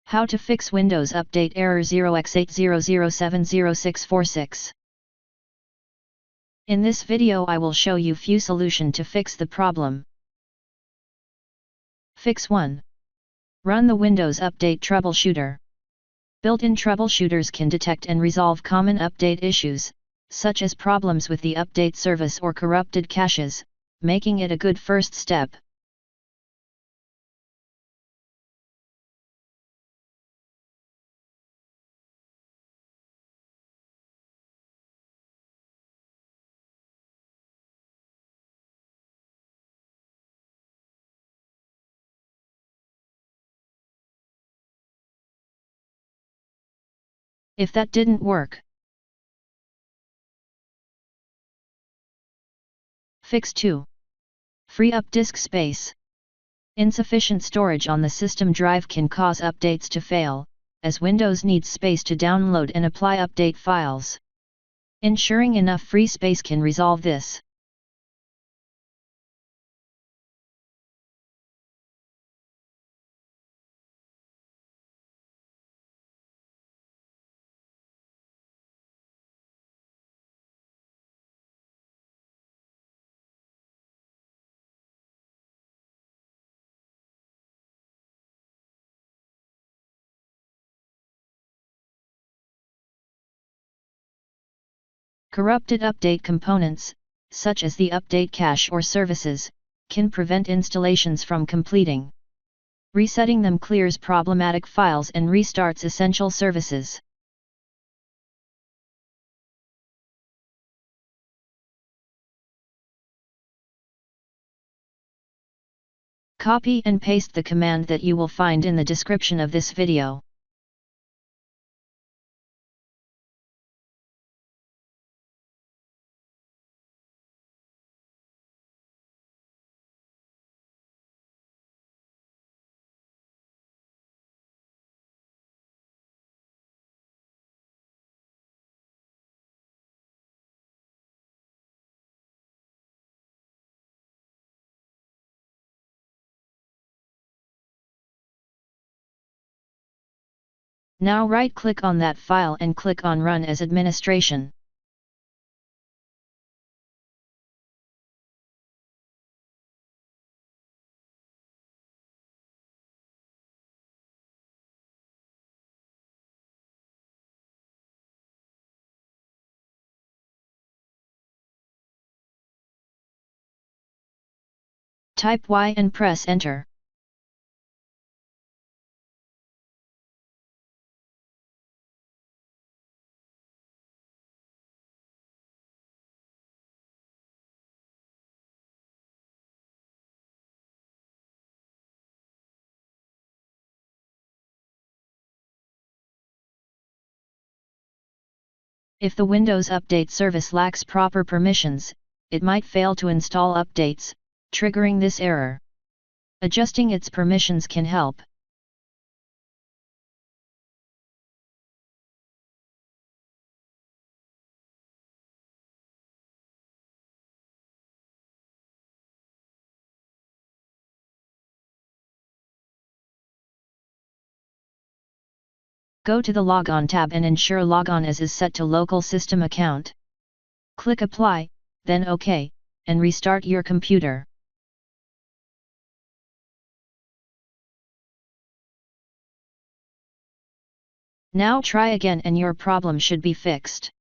How to fix Windows Update error 0x80070646. In this video I will show you few solution to fix the problem. Fix 1. Run the Windows Update Troubleshooter. Built-in troubleshooters can detect and resolve common update issues, such as problems with the update service or corrupted caches, making it a good first step. If that didn't work, Fix 2. Free up disk space. Insufficient storage on the system drive can cause updates to fail, as Windows needs space to download and apply update files. Ensuring enough free space can resolve this. Corrupted update components, such as the update cache or services, can prevent installations from completing. Resetting them clears problematic files and restarts essential services. Copy and paste the command that you will find in the description of this video. Now right-click on that file and click on Run as Administration. Type Y and press Enter. If the Windows Update service lacks proper permissions, it might fail to install updates, triggering this error. Adjusting its permissions can help. Go to the Logon tab and ensure Logon as is set to local system account. Click Apply, then OK, and restart your computer. Now try again and your problem should be fixed.